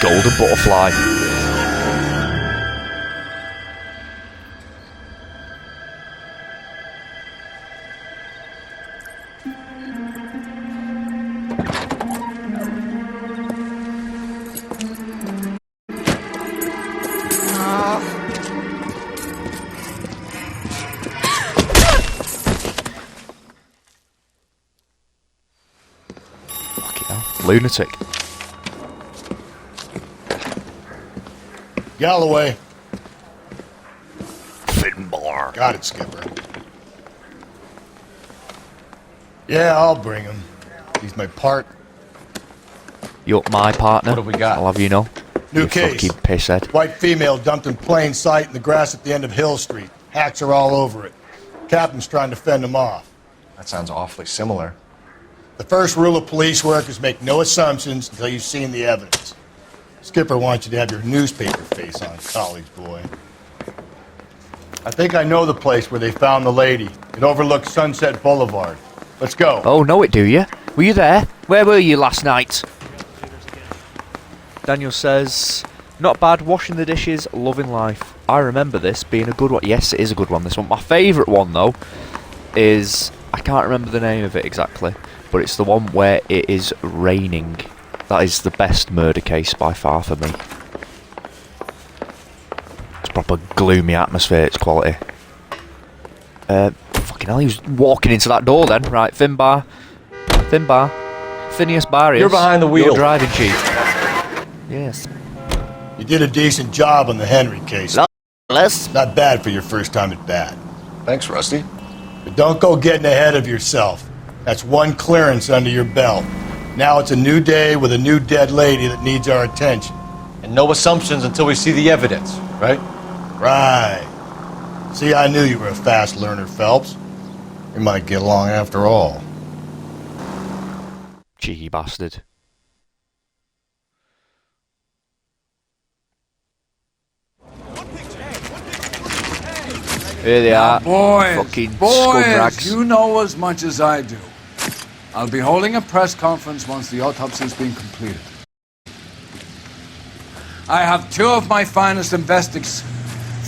golden butterfly. Lunatic. Galloway. Finbar. Got it, Skipper. Yeah, I'll bring him. He's my part. You're my partner. What have we got? I'll have you know. New you case. Fucking pisshead. White female dumped in plain sight in the grass at the end of Hill Street. Hacks are all over it. Captain's trying to fend them off. That sounds awfully similar. The first rule of police work is make no assumptions until you've seen the evidence. Skipper wants you to have your newspaper face on, college boy. I think I know the place where they found the lady. It overlooks Sunset Boulevard. Let's go. Oh, know it, do you? Were you there? Where were you last night? Daniel says, not bad, washing the dishes, loving life. I remember this being a good one. Yes, it is a good one, this one. My favourite one, though, is... I can't remember the name of it exactly, but it's the one where it is raining. That is the best murder case by far for me. It's proper gloomy atmosphere, it's quality. Fucking hell, he was walking into that door then. Right, Finbar. Phineas Barrios. You're behind the wheel. You're driving chief. Yes. You did a decent job on the Henry case. Less. Not bad for your first time at bat. Thanks, Rusty. But don't go getting ahead of yourself. That's one clearance under your belt. Now it's a new day with a new dead lady that needs our attention. And no assumptions until we see the evidence, right? Right. See, I knew you were a fast learner, Phelps. We might get along after all. Cheeky bastard. Here they are. Fucking scumrags. You know as much as I do. I'll be holding a press conference once the autopsy's been completed. I have two of my finest investigators,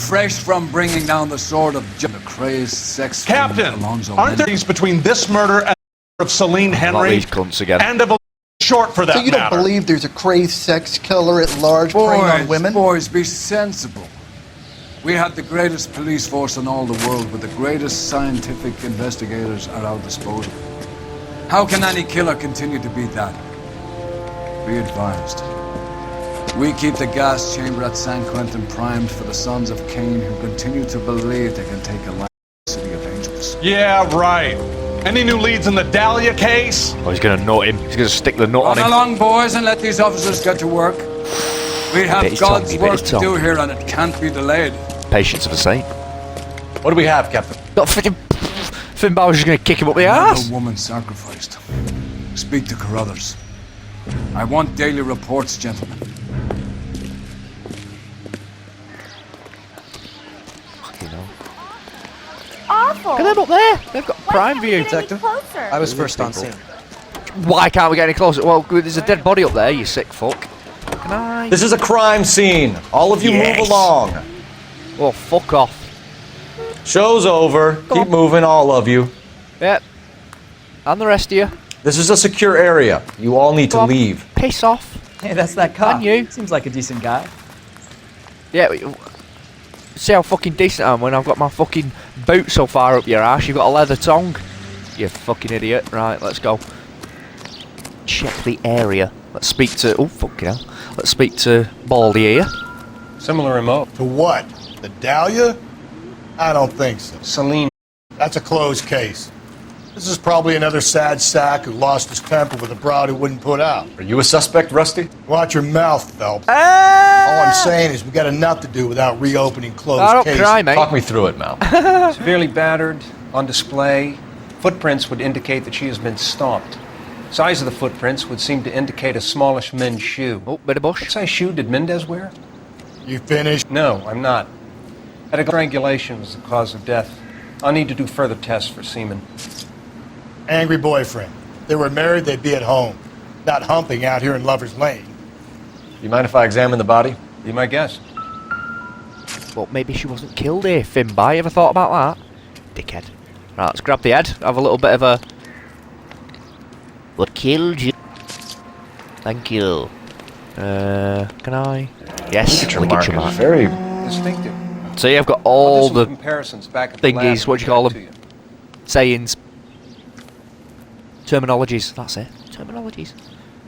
fresh from bringing down the sword of the crazed sex Captain, Alonzo aren't there things between this murder and of Celine Not Henry these cunts again. and of a short for that So you don't matter? believe there's a crazed sex killer at large preying on women? Boys, be sensible. We have the greatest police force in all the world with the greatest scientific investigators at our disposal. How can any killer continue to be that? Be advised. We keep the gas chamber at San Quentin primed for the sons of Cain who continue to believe they can take a life in the city of angels. Yeah, right. Any new leads in the Dahlia case? Oh, he's gonna nut him. He's gonna stick the nut on Run him. along, boys, and let these officers get to work. We have God's work to do here, and it can't be delayed. Patience of a saint. What do we have, Captain? Got fucking... Finbar was just gonna kick him up the ass. A woman sacrificed. Speak to Carruthers. I want daily reports, gentlemen. Fucking hell. Awful. Look at them up there. They've got Why prime can't we view. get any closer? I was first on scene. Why can't we get any closer? Well, there's a dead body up there, you sick fuck. Can I... This is a crime scene. All of you Yes. move along. Oh, fuck off. Show's over. Keep moving, all of you. Yep. And the rest of you. This is a secure area. You all need to Go on. leave. Piss off. Hey, that's that cop. And you. Seems like a decent guy. Yeah, see how fucking decent I am when I've got my fucking boot so far up your ass. You've got a leather tongue. You fucking idiot. Right, let's go. Check the area. Let's speak to... Oh, fucking hell. Let's speak to Baldy here. Similar remote. To what? The Dahlia? I don't think so. Celine. That's a closed case. This is probably another sad sack who lost his temper with a broad who wouldn't put out. Are you a suspect, Rusty? Watch your mouth, Phelps. All I'm saying is we got enough to do without reopening closed cases. Cry, mate. Talk me through it, Mal. Severely battered, on display. Footprints would indicate that she has been stomped. Size of the footprints would seem to indicate a smallish men's shoe. Oh, bit of bush. What size shoe did Mendez wear? You finished? No, I'm not. Strangulation was the cause of death. I'll need to do further tests for semen. Angry boyfriend. If they were married, they'd be at home. Not humping out here in Lover's Lane. You mind if I examine the body? Be my guest. But maybe she wasn't killed here, Finby. Ever thought about that? Dickhead. Right, let's grab the head. Have a little bit of a... What killed you? Thank you. Can I? Yes, Ligature mark is very Distinctive. see, I've got I'll all do some the comparisons back at the lab thingies, and what do you get call it them? to you. Sayings. Terminologies, that's it. Terminologies.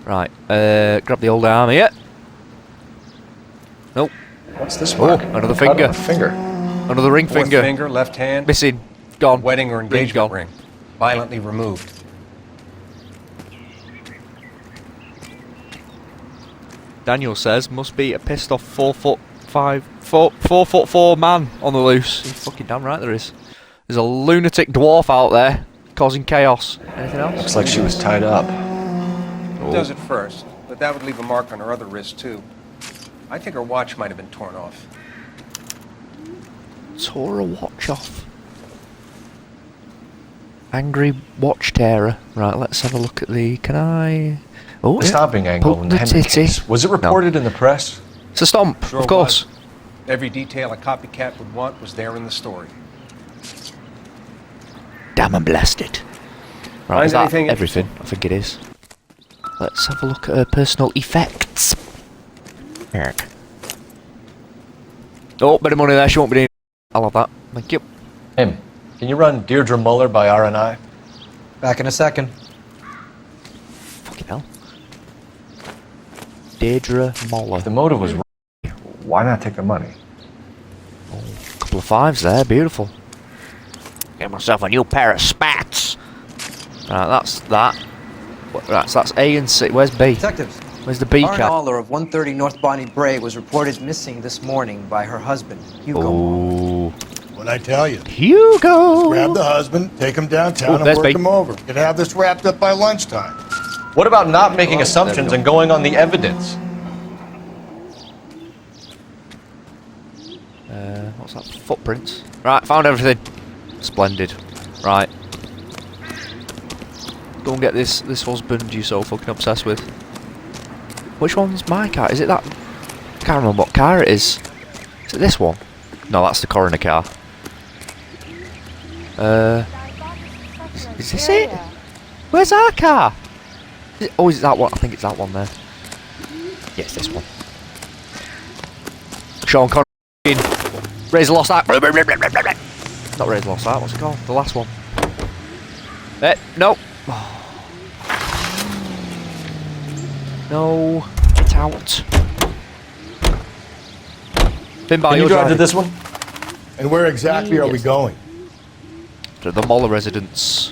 Right, grab the old arm here. Nope. What's this Oh, mark? another Cut on finger. a finger. Another ring Fourth finger. finger, left hand. Missing. Gone. Wedding or Ring engagement gone. ring. Violently removed. Daniel says must be a pissed off 4'4" man on the loose. You're fucking damn right there is. There's a lunatic dwarf out there causing chaos. Anything else? Looks like she was tied up. Oh. Does it first, but that would leave a mark on her other wrist too. I think her watch might have been torn off. Tore a watch off. Angry watch tearer. Right, let's have a look at the. Can I? Oh, The yeah. stomping angle Poke in the the Henry titty. case. Was it reported in the press? It's a stomp, Sure of course. was. Every detail a copycat would want was there in the story. Damn and blasted. Right, Find is that anything everything? I think it is. Let's have a look at her personal effects. Eric. Oh, bit of money there. She won't be needing. I'll have that. Thank you. Him. Can you run Deirdre Muller by RNI? Back in a second. Fucking hell. Deirdre Moller. If the motive was right, why not take the money? Couple of fives there. Beautiful. Get myself a new pair of spats. Right, that's that. Right, so that's A and C. Where's B? Detectives. Where's the B Lauren cap? Aller of 130 North Bonnie Bray was reported missing this morning by her husband, Hugo. Oh, What'd I tell you? Hugo. Grab the husband, take him downtown, Ooh, and there's work B. him over. Could have this wrapped up by lunchtime. What about not making Oh, assumptions there we and going on the evidence? What's that? Footprints. Right, found everything. Splendid. Right. Go and get this husband you're so fucking obsessed with. Which one's my car? Is it that? I can't remember what car it is. Is it this one? No, that's the coroner car. Is this it? Where's our car? Is it, oh, is it that one? I think it's that one there. Yeah, it's this one. Sean Connery. Raise the Lost Ark. Not Raise the Lost Ark, what's it called? The last one. No. No. Get out. Finbar, Can you drive to this one? And where exactly are we going? To the Moller residence.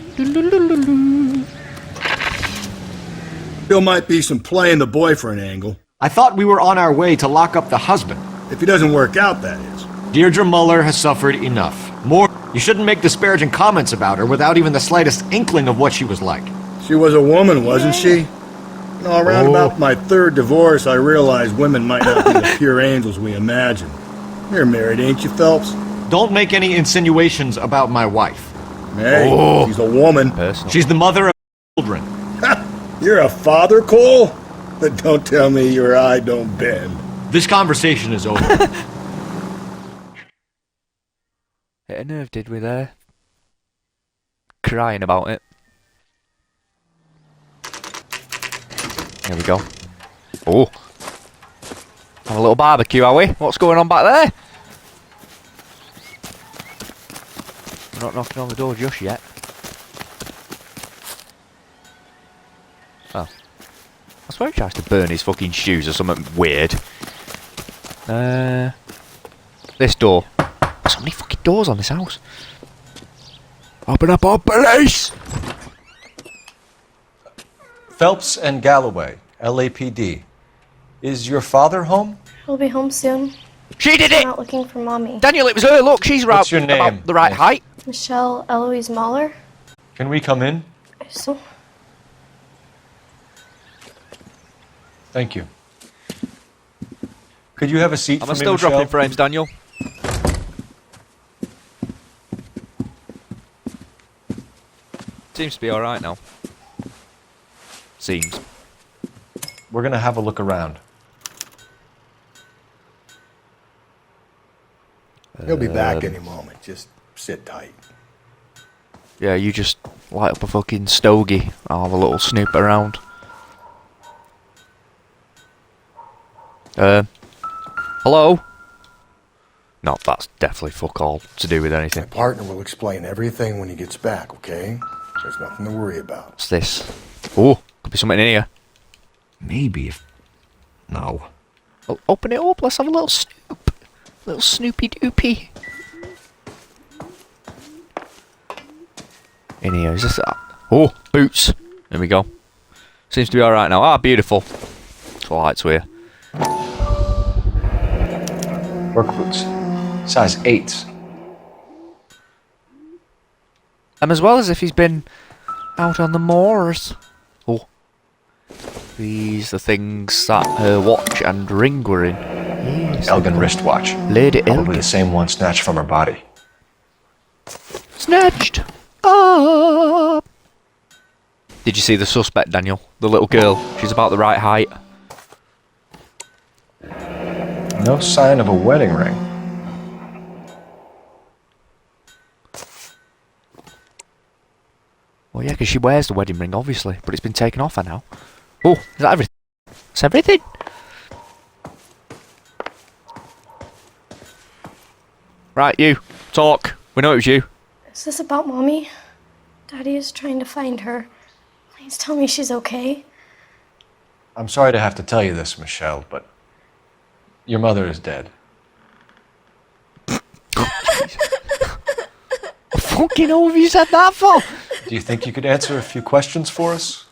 There might be some playing the boyfriend angle. I thought we were on our way to lock up the husband. If he doesn't work out, that is. Deirdre Muller has suffered enough. More. You shouldn't make disparaging comments about her without even the slightest inkling of what she was like. She was a woman, wasn't she? You know, around about my third divorce, I realized women might not be the pure angels we imagine. You're married, ain't you, Phelps? Don't make any insinuations about my wife. Hey, she's a woman. Personal. She's the mother of children. You're a father, Cole? But don't tell me your eye don't bend. This conversation is over. Hit a nerve, did we there? Crying about it. There we go. Oh. Have a little barbecue, are we? What's going on back there? We're not knocking on the door just yet. Oh. I swear he tries to burn his fucking shoes or something weird. This door. There's so many fucking doors on this house. Open up, our police! Phelps and Galloway, LAPD. Is your father home? He'll be home soon. She did I'm it! not looking for mommy. Daniel, it was her. Look, she's What's your about name, the right miss? height. Michelle Eloise Mahler. Can we come in? So, Thank you. Could you have a seat Am for I me, still Michelle? dropping frames, Daniel? Seems to be alright now. Seems. We're gonna have a look around. He'll be back any moment. Just sit tight. Yeah, you just light up a fucking stogie. I'll have a little snoop around. Hello? No, that's definitely fuck all to do with My anything. partner will explain everything when he gets back, okay? There's nothing to worry about. What's this? Oh, could be something in here. Maybe if... No. Well, open it up, let's have a little snoop. Little snoopy doopy. In here, is this that? Oh, boots. There we go. Seems to be alright now. Ah, beautiful. That's what I like to hear. Work boots. Size 8s. As well as if he's been out on the moors. Oh. These are things that her watch and ring were in. Yes. Elgin wristwatch. Lady Probably Elgin. the same one snatched from her body. Snatched up. Did you see the suspect, Daniel? The little girl. She's about the right height. No sign of a wedding ring. Well, yeah, because she wears the wedding ring, obviously. But it's been taken off her now. Oh, is that everything? That's everything? Right, you. Talk. We know it was you. Is this about Mommy? Daddy is trying to find her. Please tell me she's okay. I'm sorry to have to tell you this, Michelle, but your mother is dead. Fucking hell have you said that for? Do you think you could answer a few questions for us?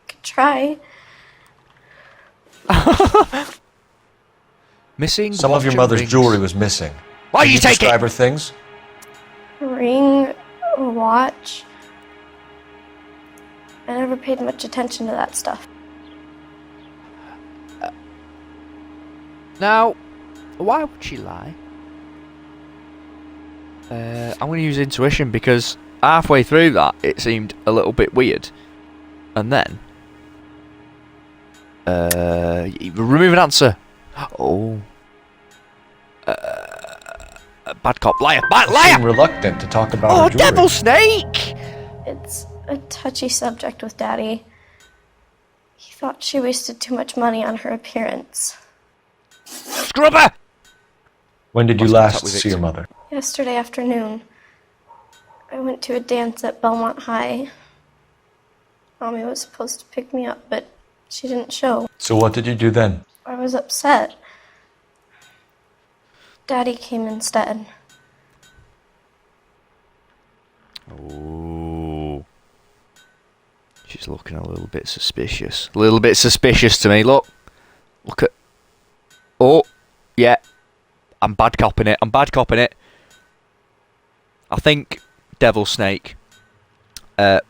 Could try. Missing. Some of your watch and mother's rings. jewelry was missing. Why Can you take describe it? her things? A ring, a watch. I never paid much attention to that stuff. Now, why would she lie? I'm going to use intuition because halfway through that it seemed a little bit weird, and then remove an answer. Oh, bad cop, liar, You seem liar! reluctant to talk about Oh, her jewelry. devil snake! It's a touchy subject with Daddy. He thought she wasted too much money on her appearance. Scrubber! When did you Must last contact with see your victim. mother? Yesterday afternoon, I went to a dance at Belmont High. Mommy was supposed to pick me up, but she didn't show. So what did you do then? I was upset. Daddy came instead. Oh, she's looking a little bit suspicious. A little bit suspicious to me. Look at. Oh, yeah. I'm bad copping it. I'm bad copping it. I think Devil Snake.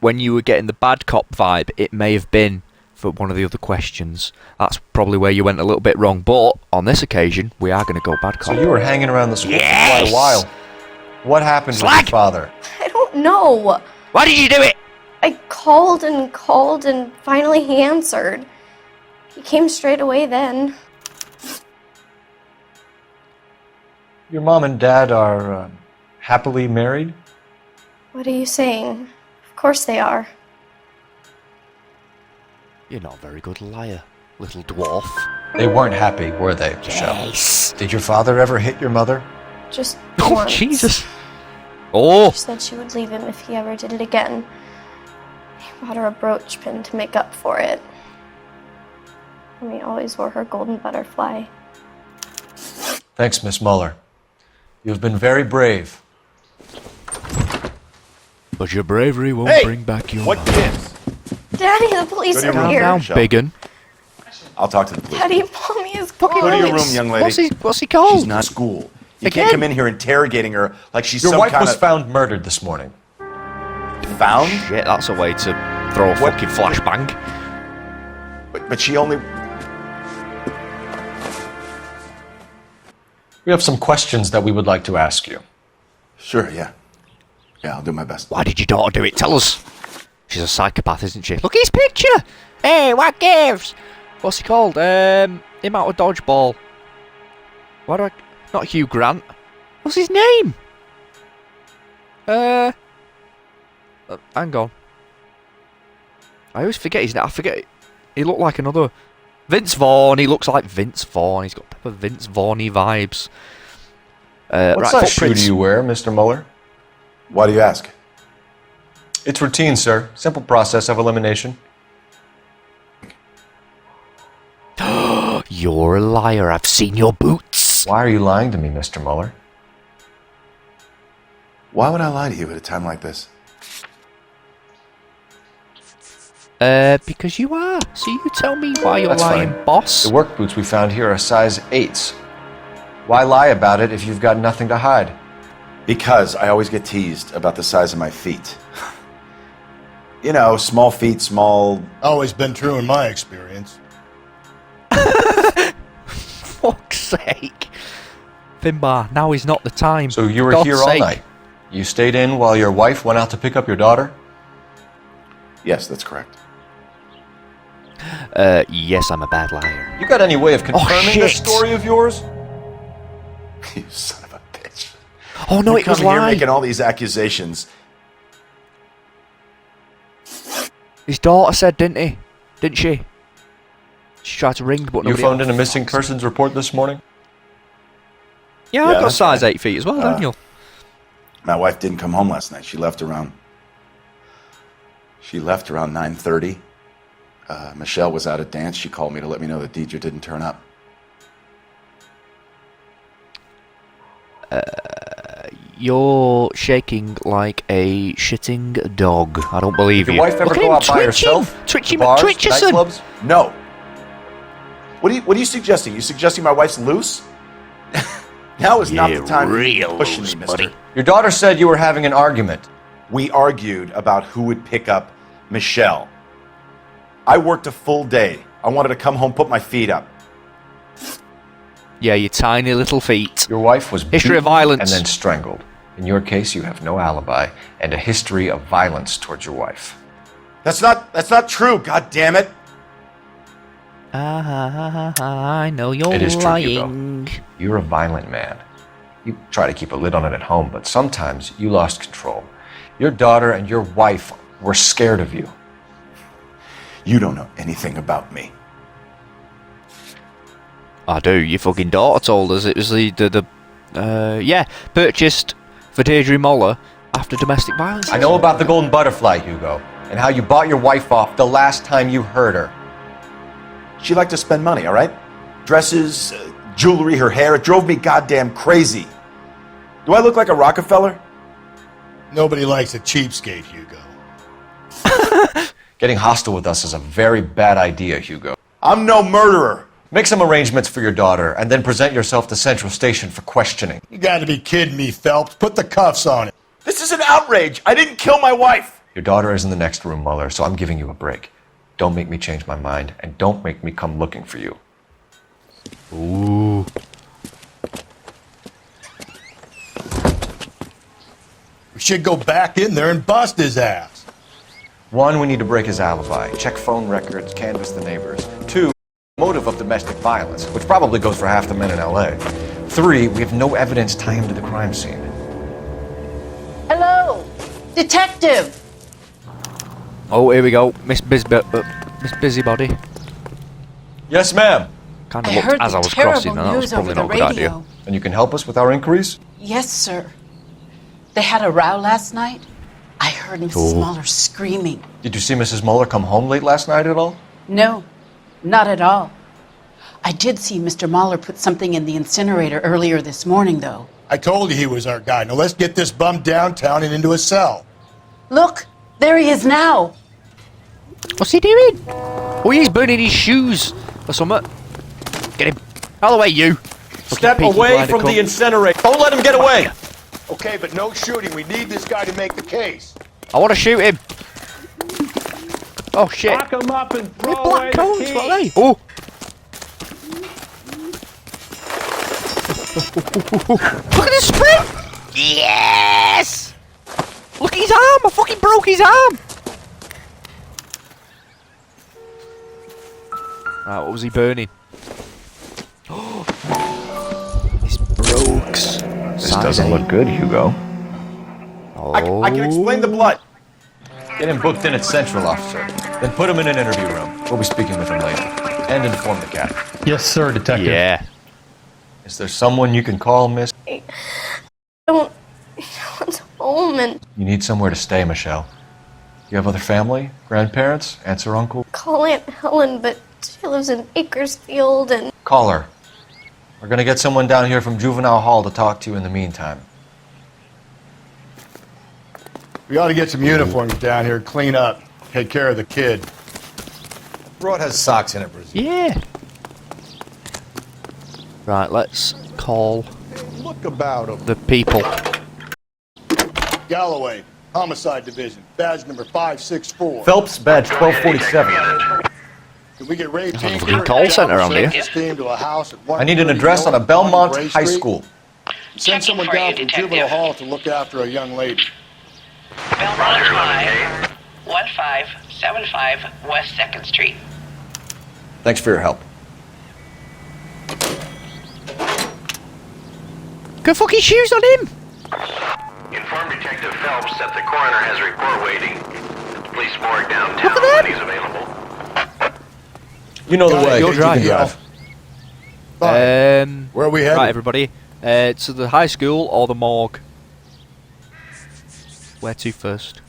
When you were getting the bad cop vibe, it may have been for one of the other questions. That's probably where you went a little bit wrong. But on this occasion, we are going to go bad cop. So you were hanging around the school Yes! for quite a while. What happened Slag! with your father? I don't know. Why did you do it? I called and finally he answered. He came straight away then. Your mom and dad are happily married? What are you saying? Of course they are. You're not a very good liar, little dwarf. They weren't happy, were they, Michelle? Yes. Did your father ever hit your mother? Just Oh, once. Jesus. Oh. She said she would leave him if he ever did it again. He bought her a brooch pin to make up for it. And he always wore her golden butterfly. Thanks, Miss Muller. You've been very brave. But your bravery won't Hey, bring back your what mom. gives? Daddy, the police Go to your are room. here. Calm down, Michelle. biggin. I'll talk to the police. Daddy, Mommy is Fucking Go to your gone. room, young lady. What's he called? She's not in school. You Again? can't come in here interrogating her like she's Your some wife kind was of found murdered this morning. found. Shit, that's a way to throw a What? fucking flashbang. But she only. We have some questions that we would like to ask you. Sure, yeah. Yeah, I'll do my best. Why did your daughter do it? Tell us. She's a psychopath, isn't she? Look at his picture. Hey, what gives? What's he called? Him out of dodgeball. Why do I... Not Hugh Grant. What's his name? Hang on. I always forget his name. I forget. He looked like another Vince Vaughn. He looks like Vince Vaughn. He's got proper Vince Vaughn-y vibes. What size shoe do you wear, Mr. Mueller? Why do you ask? It's routine, sir. Simple process of elimination. You're a liar. I've seen your boots. Why are you lying to me, Mr. Mueller? Why would I lie to you at a time like this? Because you are. So you tell me why you're That's lying, fine. boss. The work boots we found here are size 8s. Why lie about it if you've got nothing to hide? Because I always get teased about the size of my feet. You know, small feet, small... Always been true in my experience. Fuck's sake. Finbar, now is not the time. So you were God's here all sake. night? You stayed in while your wife went out to pick up your daughter? Yes, that's correct. Yes, I'm a bad liar. You got any way of confirming this shit. story of yours? You son of a bitch. Oh no, You it was come here lying. making all these accusations. His daughter said, didn't she? She tried to ring, but You nobody... phoned in a missing persons report this morning? Yeah, I've got that's size right. 8 feet as well, Daniel. My wife didn't come home last night. She left around 9:30. Michelle was out at dance. She called me to let me know that Deidre didn't turn up. You're shaking like a shitting dog. I don't believe Did you. your wife ever Look at go him out by herself? Twitching, To bars, Twitcherson. nightclubs? No. What are you suggesting? You suggesting my wife's loose? Now is not the time to be pushing me, mister. buddy. Your daughter said you were having an argument. We argued about who would pick up Michelle. I worked a full day. I wanted to come home, put my feet up. Yeah, your tiny little feet. Your wife was History of beaten violence. and then strangled. In your case, you have no alibi and a history of violence towards your wife. That's not true, god damn it. I know you're It is true, lying. Hugo. You're a violent man. You try to keep a lid on it at home, but sometimes you lost control. Your daughter and your wife were scared of you. You don't know anything about me. I do. Your fucking daughter told us it was purchased for Deirdre Moller after domestic violence. I know about the golden butterfly, Hugo, and how you bought your wife off the last time you heard her. She liked to spend money, all right? Dresses, jewelry, her hair. It drove me goddamn crazy. Do I look like a Rockefeller? Nobody likes a cheapskate, Hugo. Getting hostile with us is a very bad idea, Hugo. I'm no murderer. Make some arrangements for your daughter, and then present yourself to Central Station for questioning. You gotta be kidding me, Phelps. Put the cuffs on it. This is an outrage. I didn't kill my wife. Your daughter is in the next room, Mueller, so I'm giving you a break. Don't make me change my mind, and don't make me come looking for you. Ooh. We should go back in there and bust his ass. 1, we need to break his alibi. Check phone records, canvass the neighbors. 2, motive of domestic violence, which probably goes for half the men in LA. 3, we have no evidence tying him to the crime scene. Hello, detective. Oh, here we go. Miss Busybody. Yes, ma'am. Kind I of looked heard as the I was crossing, terrible and that was news probably over not a the good idea. radio. And you can help us with our inquiries? Yes, sir. They had a row last night. I heard Mrs. Mueller screaming. Did you see Mrs. Mueller come home late last night at all? No, not at all. I did see Mr. Mueller put something in the incinerator earlier this morning, though. I told you he was our guy. Now let's get this bum downtown and into a cell. Look, there he is now. What's he doing? Oh, he's burning his shoes or something. Get him. Out of the way, you. Step Fucking peaky away blinder from the cunt. incinerator. Don't let him get away. Okay, but no shooting. We need this guy to make the case. I want to shoot him. Oh, shit. Lock him up and They're throw away black the cones, key. what are they? Oh. Look at the sprint! Yes! Look at his arm! I fucking broke his arm! Right, what was he burning? This Brooks. doesn't look good, Hugo. Oh. I can explain the blood. Get him booked in at Central, officer. Then put him in an interview room. We'll be speaking with him later. And inform the captain. Yes, sir, Detective. Yeah. Is there someone you can call, miss? I don't want home and You need somewhere to stay, Michelle. You have other family? Grandparents? Aunts or uncle? call Aunt Helen, but she lives in Bakersfield and Call her. We're gonna get someone down here from Juvenile Hall to talk to you in the meantime. We ought to get some uniforms down here, clean up, take care of the kid. Broad has socks in it, Brazil. Yeah. Right, let's call Look about him. the people. Galloway, Homicide Division, badge number 564. Phelps, badge 1247. Can we get Ray There's a Tinker fucking call center around here. team to a house at I need an address on a Belmont High School. Send someone down from Juvenile Hall to look after a young lady. Belmont High, 1575 West 2nd Street. Thanks for your help. Good fucking shoes on him! Inform Detective Phelps that the coroner has a report waiting. Police morgue downtown when he's available. You know the way. You'll drive. Where are we headed? Right, everybody. To the high school or the morgue? Where to first?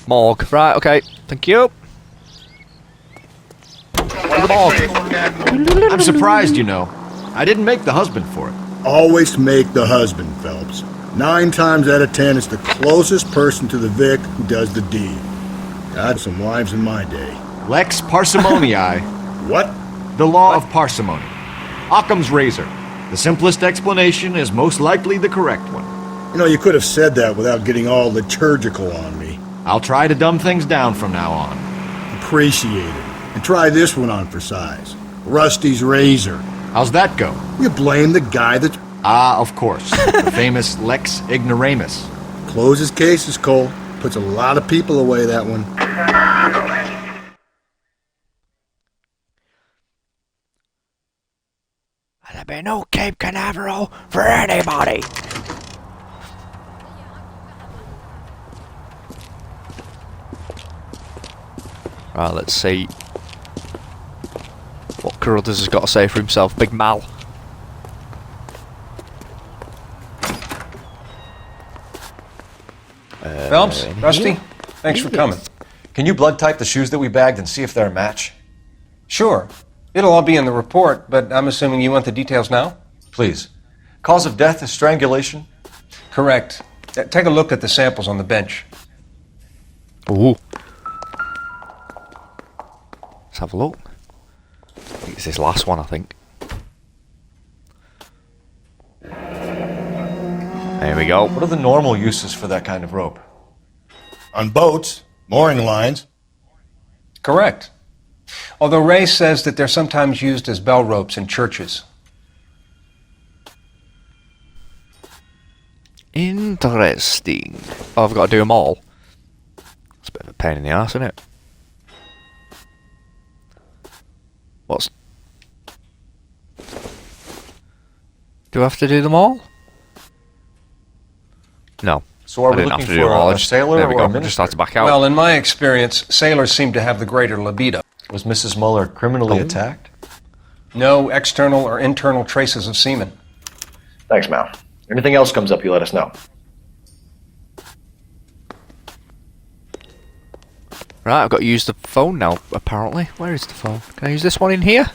Morgue. Right, okay. Thank you. The morgue. I'm surprised, you know. I didn't make the husband for it. Always make the husband, Phelps. 9 times out of 10, it's the closest person to the Vic who does the deed. I had some wives in my day. Lex parsimoniae. What? The law of parsimony. Occam's razor. The simplest explanation is most likely the correct one. You know, you could have said that without getting all liturgical on me. I'll try to dumb things down from now on. Appreciate it. And try this one on for size. Rusty's razor. How's that go? You blame the guy that... Ah, of course. The famous Lex Ignoramus. Closes cases, Cole. Puts a lot of people away, that one. There'll be no Cape Canaveral for anybody. Right, let's see what Carruthers has got to say for himself. Big Mal. Phelps, Rusty, thanks for coming. Can you blood type the shoes that we bagged and see if they're a match? Sure. It'll all be in the report, but I'm assuming you want the details now? Please. Cause of death is strangulation? Correct. Take a look at the samples on the bench. Ooh. Let's have a look. It's this last one, I think. There we go. What are the normal uses for that kind of rope? On boats, mooring lines. Correct. Although Ray says that they're sometimes used as bell ropes in churches. Interesting. Oh, I've got to do them all. It's a bit of a pain in the arse, isn't it? What's... Do I have to do them all? No. So are I we didn't looking have to do them for all. a sailor there we or go. a I just minister? had to back out. Well, in my experience, sailors seem to have the greater libido. Was Mrs. Muller criminally attacked? No external or internal traces of semen. Thanks, Mal. Anything else comes up, you let us know. Right, I've got to use the phone now, apparently. Where is the phone? Can I use this one in here?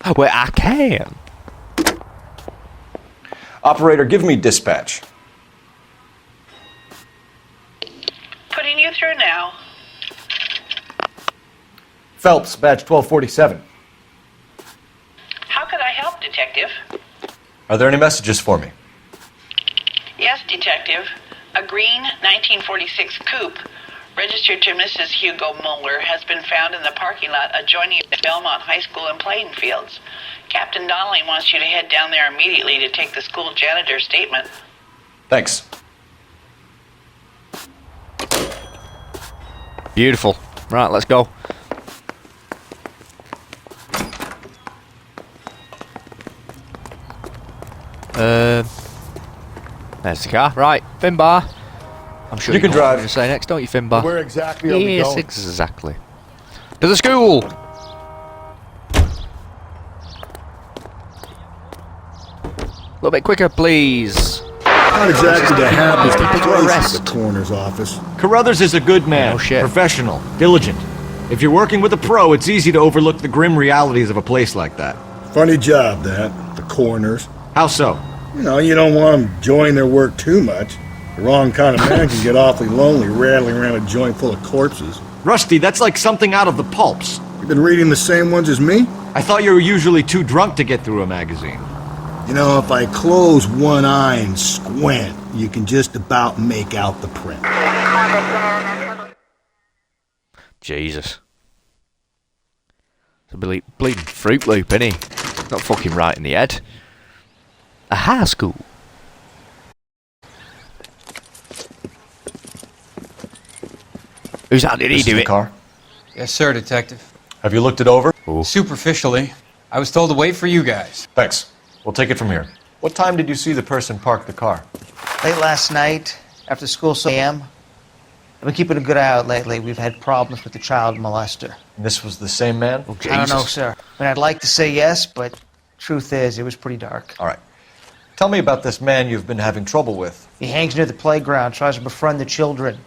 Oh, wait, I can. Operator, give me dispatch. Putting you through now. Phelps, badge 1247. How could I help, Detective? Are there any messages for me? Yes, Detective. A green 1946 coupe registered to Mrs. Hugo Muller has been found in the parking lot adjoining the Belmont High School in Plainfields. Captain Donnelly wants you to head down there immediately to take the school janitor's statement. Thanks. Beautiful. Right, let's go. There's the car. Right, Finbar. I'm sure you can know what I'm drive. going to say next, don't you, Finbar? Where exactly are we Yes, going? exactly. To the school. A little bit quicker, please. Not exactly the happiest People to place arrest. at the coroner's office. Carruthers is a good man. No shit. Professional. Diligent. If you're working with a pro, it's easy to overlook the grim realities of a place like that. Funny job, that. The coroner's. How so? You know, you don't want them enjoying their work too much. The wrong kind of man can get awfully lonely rattling around a joint full of corpses. Rusty, that's like something out of the pulps. You've been reading the same ones as me? I thought you were usually too drunk to get through a magazine. You know, if I close one eye and squint, you can just about make out the print. Jesus. It's a bleeding Fruit Loop, innit? Not fucking right in the head. A high school. Who's that? Did he do it? Car? Yes, sir, Detective. Have you looked it over? Superficially, I was told to wait for you guys. Thanks. We'll take it from here. What time did you see the person park the car? Late last night, after school, so a.m. I've been keeping a good eye out lately. We've had problems with the child molester. And this was the same man? Oh, I don't know, Jesus. sir. I mean, I'd like to say yes, but truth is, it was pretty dark. All right. Tell me about this man you've been having trouble with. He hangs near the playground, tries to befriend the children.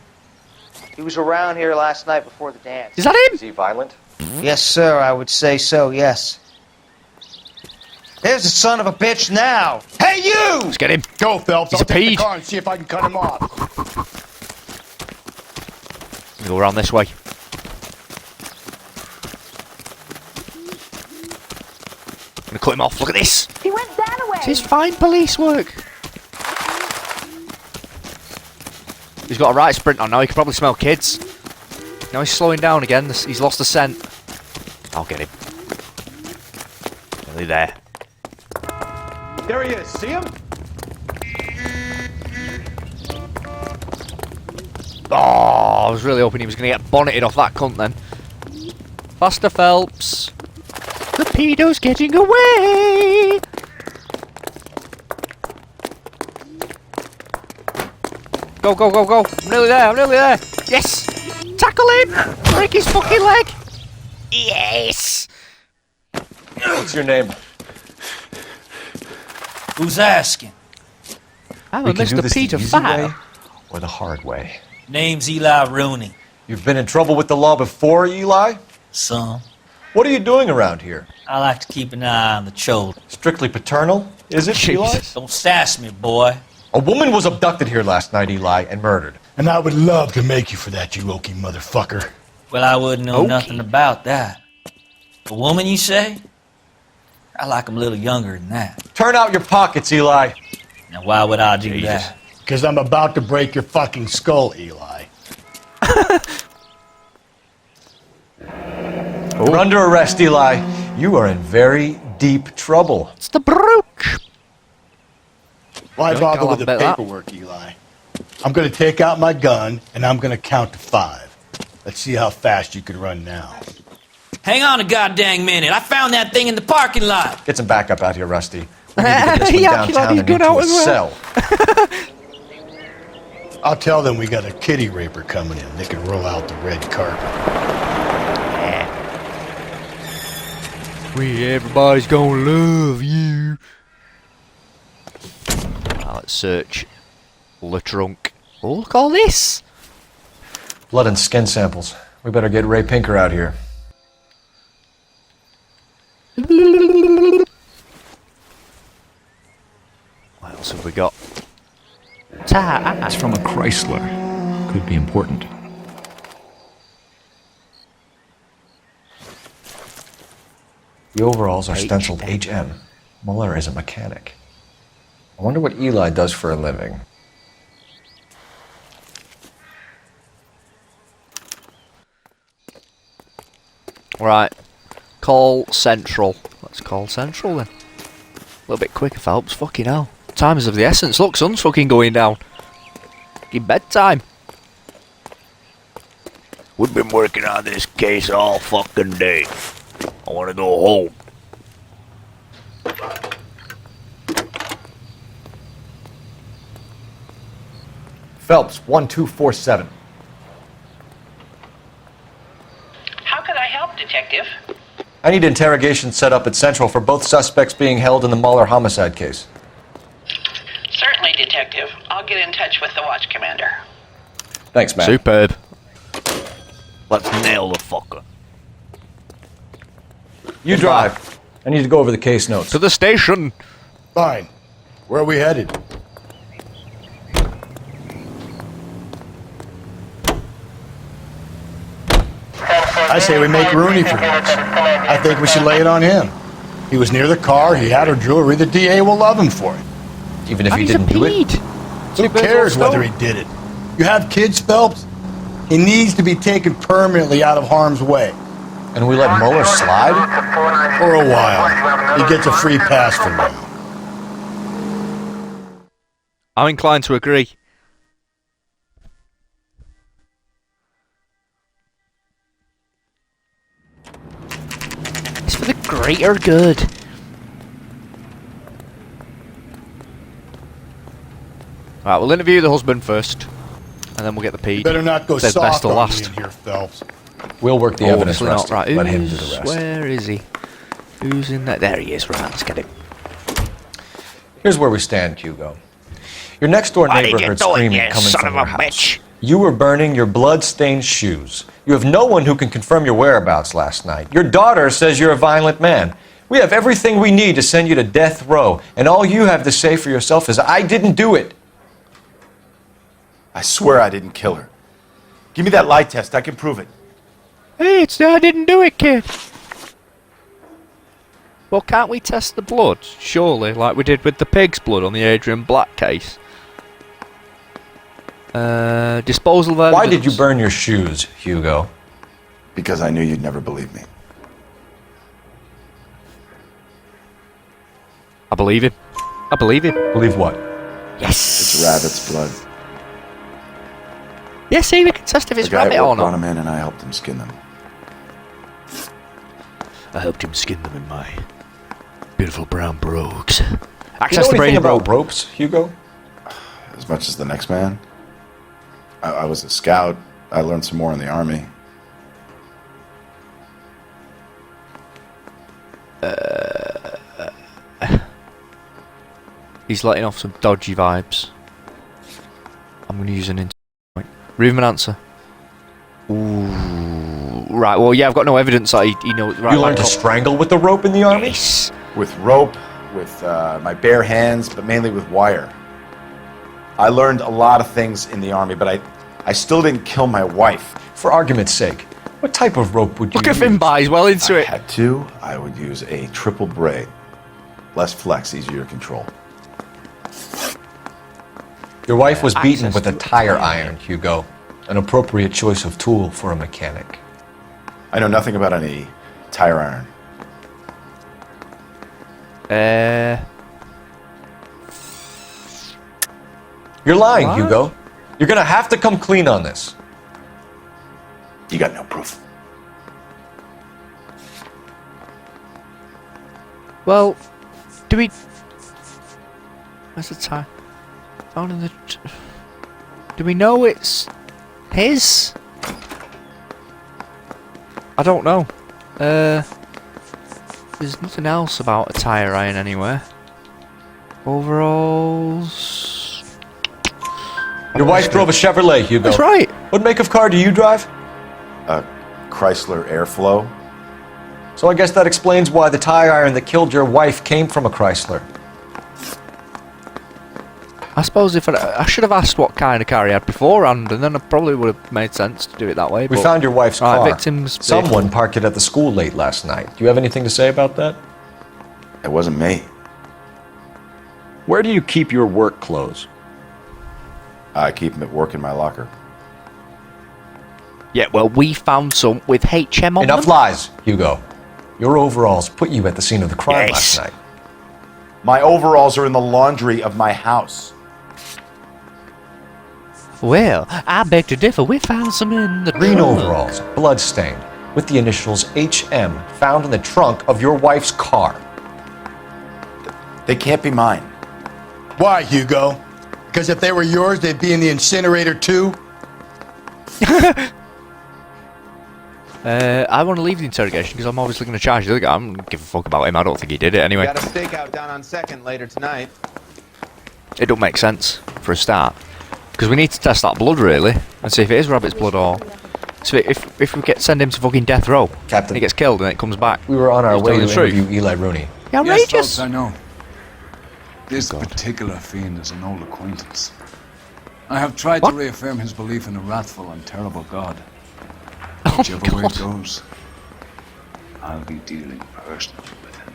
He was around here last night before the dance. Is that him? Is he violent? Yes, sir, I would say so, yes. There's the son of a bitch now! Hey, you! Let's get him. Go, Phelps. He's I'll a take the pede. car and see if I can cut him off. Go around this way. I'm gonna cut him off. Look at this. He went that way. This is fine police work. He's got a right sprint on now. He can probably smell kids. Now he's slowing down again. He's lost the scent. I'll get him. Nearly there. There he is. See him? Oh, I was really hoping he was going to get bonneted off that cunt then. Faster, Phelps. The pedo's getting away. Go, go, go, go. I'm nearly there. I'm nearly there. Yes. Tackle him. Break his fucking leg. Yes. What's your name? Who's asking? I'm We a can do Mr. this the Peter easy Fat. way or the hard way. Name's Eli Rooney. You've been in trouble with the law before, Eli? Son, What are you doing around here? I like to keep an eye on the children. Strictly paternal? Is it, Eli? Jesus. Don't sass me, boy. A woman was abducted here last night, Eli, and murdered. And I would love to make you for that, you oaky motherfucker. Well, I wouldn't know Okay. nothing about that. A woman, you say? I like 'em a little younger than that. Turn out your pockets, Eli. Now, why would I do Jesus. that? Because I'm about to break your fucking skull, Eli. You're under arrest, Eli. You are in very deep trouble. It's the brooch. Why Don't bother call with him the about that. paperwork, Eli? I'm going to take out my gun, and I'm going to count to 5. Let's see how fast you can run now. Hang on a goddamn minute. I found that thing in the parking lot. Get some backup out here, Rusty. We need to get this one He acted like downtown he's and good into out a as well. cell. I'll tell them we got a kitty raper coming in. They can roll out the red carpet. Everybody's gonna love you. Now let's search the trunk. Oh, look at all this. Blood and skin samples. We better get Ray Pinker out here. What else have we got? Ta. It's from a Chrysler. Could be important. The overalls are stenciled HM. Muller is a mechanic. I wonder what Eli does for a living. Right. Call Central. Let's Let's call Central then. A little bit quicker, Phelps. Fucking hell. Time is of the essence. Look, sun's fucking going down. Fucking bedtime. We've been working on this case all fucking day. I want to go home. Phelps, 1247. How could I help, Detective? I need interrogation set up at Central for both suspects being held in the Muller homicide case. Certainly, Detective. I'll get in touch with the watch commander. Thanks, man. Superb. Let's nail the fucker. You drive. I need to go over the case notes. To the station. Fine. Where are we headed? I say we make Rooney for this. I think we should lay it on him. He was near the car, he had her jewelry, the DA will love him for it. Even if he didn't do it? Who cares whether he did it? You have kids, Phelps? He needs to be taken permanently out of harm's way. And we let Muller slide? For a while. He gets a free pass for now. I'm inclined to agree. It's for the greater good. Right, we'll interview the husband first, and then we'll get the pede. You better not go Said soft best till on last. me in here, Phelps. We'll work the evidence, obviously not. Rusty. Right, Let him do the rest. where is he? Who's in there? There he is. Right, let's get him. Here's where we stand, Hugo. Your next-door What did neighbor you heard do it, screaming you coming son from of your a house. bitch? You were burning your blood-stained shoes. You have no one who can confirm your whereabouts last night. Your daughter says you're a violent man. We have everything we need to send you to death row, and all you have to say for yourself is, I didn't do it. I swear I didn't kill her. Give me that lie test. I can prove it. Hey, I didn't do it, kid. Well, can't we test the blood? Surely, like we did with the pig's blood on the Adrian Black case. Disposal of evidence. Why did you burn your shoes, Hugo? Because I knew you'd never believe me. I believe him. I believe him. Believe what? Yes. It's rabbit's blood. Yeah, see, we can test if it's The guy rabbit at or work brought not. him in and I helped him skin them. I helped him skin them in my beautiful brown brogues. Do you know Access to anything brain about rope. ropes, Hugo? As much as the next man. I was a scout. I learned some more in the army. He's letting off some dodgy vibes. I'm going to use an Read him an answer. Ooh. Right, well, yeah, I've got no evidence that he knows. Right, You learned to strangle with the rope in the army? Yes. With rope, with my bare hands, but mainly with wire. I learned a lot of things in the army, but I still didn't kill my wife. For argument's sake, what type of rope would you Look use? at Finbar, he's well into I it. had to. I would use a triple braid. Less flex, easier to control. Your wife was beaten Access with a to tire iron, Hugo. An appropriate choice of tool for a mechanic. I know nothing about any tire iron. You're lying, What? Hugo. You're gonna have to come clean on this. You got no proof. Well, do we... Where's the tie? Found in the... Do we know it's his? I don't know. There's nothing else about a tire iron anywhere. Overalls... Your wife drove a Chevrolet, Hugo. That's right. What make of car do you drive? A Chrysler Airflow. So I guess that explains why the tire iron that killed your wife came from a Chrysler. I suppose if I should have asked what kind of car he had beforehand, and then it probably would have made sense to do it that way. We but- found your wife's Right, car. victim's Someone parked it at the school late last night. Do you have anything to say about that? It wasn't me. Where do you keep your work clothes? I keep them at work in my locker. Yeah, well, we found some with HM on Enough them. lies, Hugo. Your overalls put you at the scene of the crime Yes. last night. My overalls are in the laundry of my house. Well, I beg to differ. We found some in the Green trunk. overalls, blood-stained, with the initials HM found in the trunk of your wife's car. They can't be mine. Why, Hugo? Because if they were yours, they'd be in the incinerator too? I want to leave the interrogation because I'm obviously going to charge the other guy. I don't give a fuck about him. I don't think he did it anyway. Got a stakeout down on 2nd later tonight. It don't make sense for a start. Because we need to test that blood, really, and see if it is rabbit's blood or... So if we send him to fucking death row, Captain, he gets killed and it comes back. We were on our He's way to telling the truth. interview Eli Rooney. Outrageous! Yes, folks, I know. This particular fiend is an old acquaintance. I have tried to reaffirm his belief in a wrathful and terrible God. Whichever way it goes, I'll be dealing personally with him.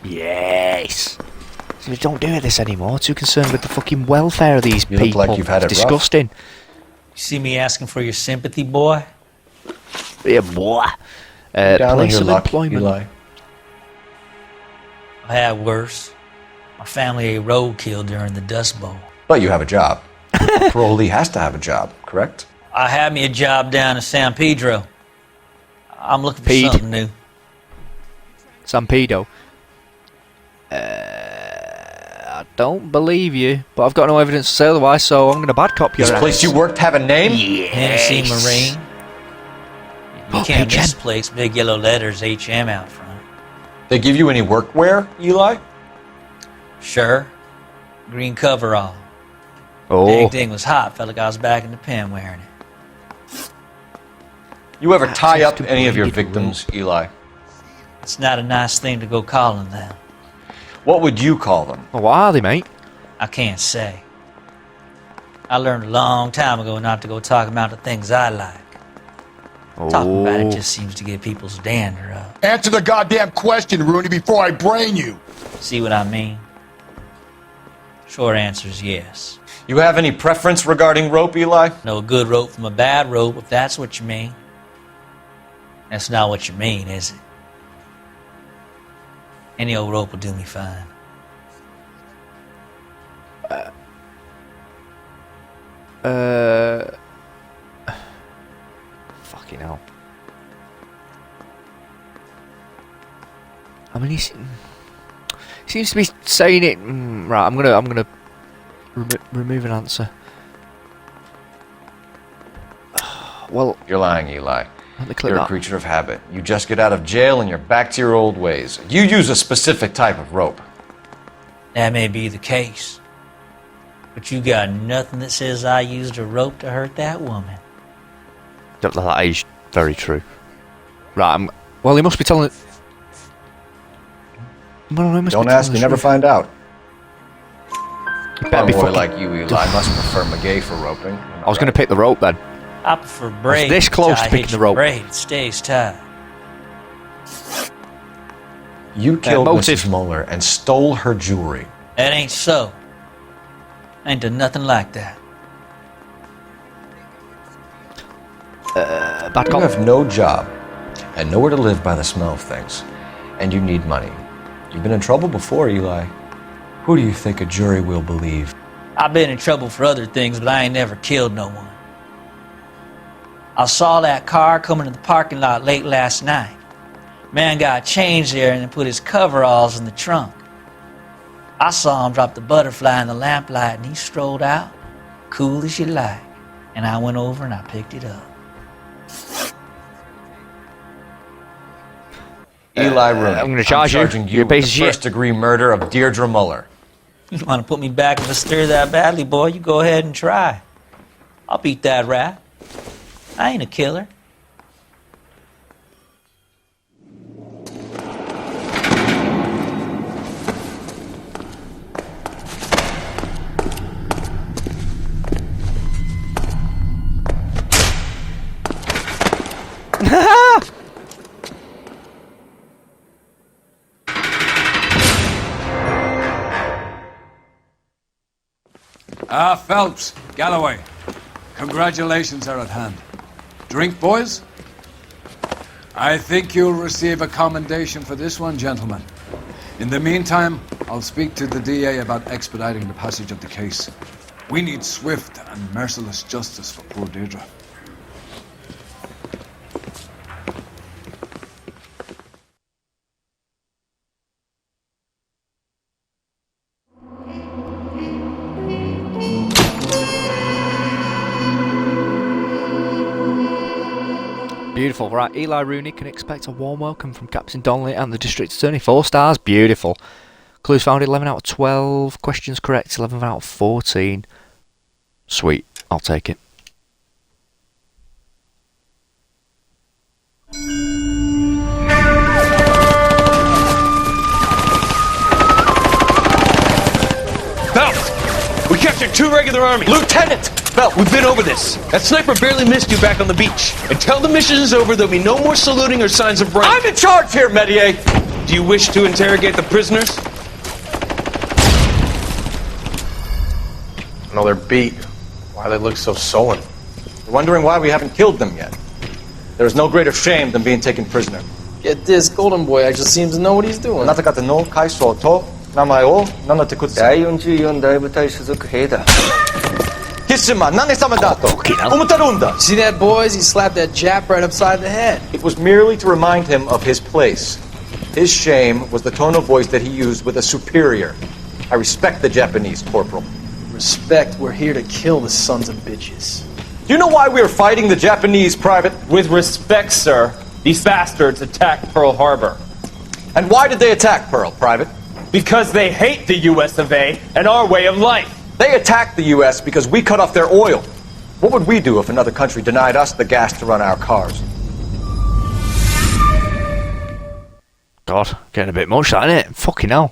Yes! So we don't do this anymore. Too concerned with the fucking welfare of these You people. look like you've had it rough. Disgusting. You see me asking for your sympathy, boy? Yeah, boy. Down on Place your of luck, employment. Eli. I had worse. My family ate roadkill during the Dust Bowl. But you have a job. A parolee has to have a job, correct? I had me a job down in San Pedro. I'm looking for Pete. something new. San Pedro. I don't believe you, but I've got no evidence to say otherwise, so I'm going to bad cop your This ass. place you worked have a name? Hennessy Marine. You Oh, can't HM. misplace big yellow letters HM out front. They give you any workwear, Eli? Sure. Green coverall. Oh. Dang thing was hot. Felt like I was back in the pen wearing it. You ever tie Access up to any of your blanket victims, Eli? It's not a nice thing to go calling them. What would you call them? Well, what are they, mate? I can't say. I learned a long time ago not to go talking about the things I like. Talking about it just seems to get people's dander up. Answer the goddamn question, Rooney, before I brain you. See what I mean? Short answer is yes. You have any preference regarding rope, Eli? Know a good rope from a bad rope, if that's what you mean. That's not what you mean, is it? Any old rope will do me fine. Fucking hell. I mean, he seems to be saying it. Right, I'm gonna remove an answer. Well, You're lying, Eli. let me click You're a that. creature of habit. You just get out of jail and you're back to your old ways. You use a specific type of rope. That may be the case. But you got nothing that says I used a rope to hurt that woman. That is very true. Right, well, he must be telling it. Well, he must Don't be ask, telling you the never truth. find out. Better A be boy fucking- like you, Eli, must prefer McGay for roping. I was going to pick the rope then. I prefer braid. this close to I picking hate the your rope. Braid it stays tight. You killed motive. Mrs. Mueller and stole her jewelry. That ain't so. I ain't done nothing like that. Bad You cop. have no job and nowhere to live by the smell of things. And you need money. You've been in trouble before, Eli. Who do you think a jury will believe? I've been in trouble for other things, but I ain't never killed no one. I saw that car coming to the parking lot late last night. Man got changed there and then put his coveralls in the trunk. I saw him drop the butterfly in the lamplight and he strolled out, cool as you like. And I went over and I picked it up. Eli Rooney. I'm gonna charge you. Charging You're a with piece the of shit. first-degree murder of Deirdre Mueller. You want to put me back in the stir that badly, boy? You go ahead and try. I'll beat that rap. I ain't a killer. Phelps, Galloway, congratulations are at hand. Drink, boys? I think you'll receive a commendation for this one, gentlemen. In the meantime, I'll speak to the DA about expediting the passage of the case. We need swift and merciless justice for poor Deirdre. Beautiful. Right, Eli Rooney can expect a warm welcome from Captain Donnelly and the District Attorney. 4 stars. Beautiful. Clues found 11 out of 12. Questions correct 11 out of 14. Sweet. I'll take it. Phelps! We captured 2 regular army. Lieutenant! Phelps, we've been over this. That sniper barely missed you back on the beach. Until the mission is over, there'll be no more saluting or signs of rank. I'm in charge here, Medier! Do you wish to interrogate the prisoners? No, they're beat. Why they look so sullen? You're wondering why we haven't killed them yet. There is no greater shame than being taken prisoner. Get this, Golden Boy actually seems to know what he's doing. あなた方の階層と名前を名乗ってください。第44大部隊所属兵だ。 See that, boys? He slapped that Jap right upside the head. It was merely to remind him of his place. His shame was the tone of voice that he used with a superior. I respect the Japanese, Corporal. Respect, we're here to kill the sons of bitches. Do you know why we are fighting the Japanese, Private? With respect, sir, these bastards attacked Pearl Harbor. And why did they attack Pearl, Private? Because they hate the US of A and our way of life. They attacked the U.S. because we cut off their oil. What would we do if another country denied us the gas to run our cars? God, getting a bit much, that, innit? Fucking hell.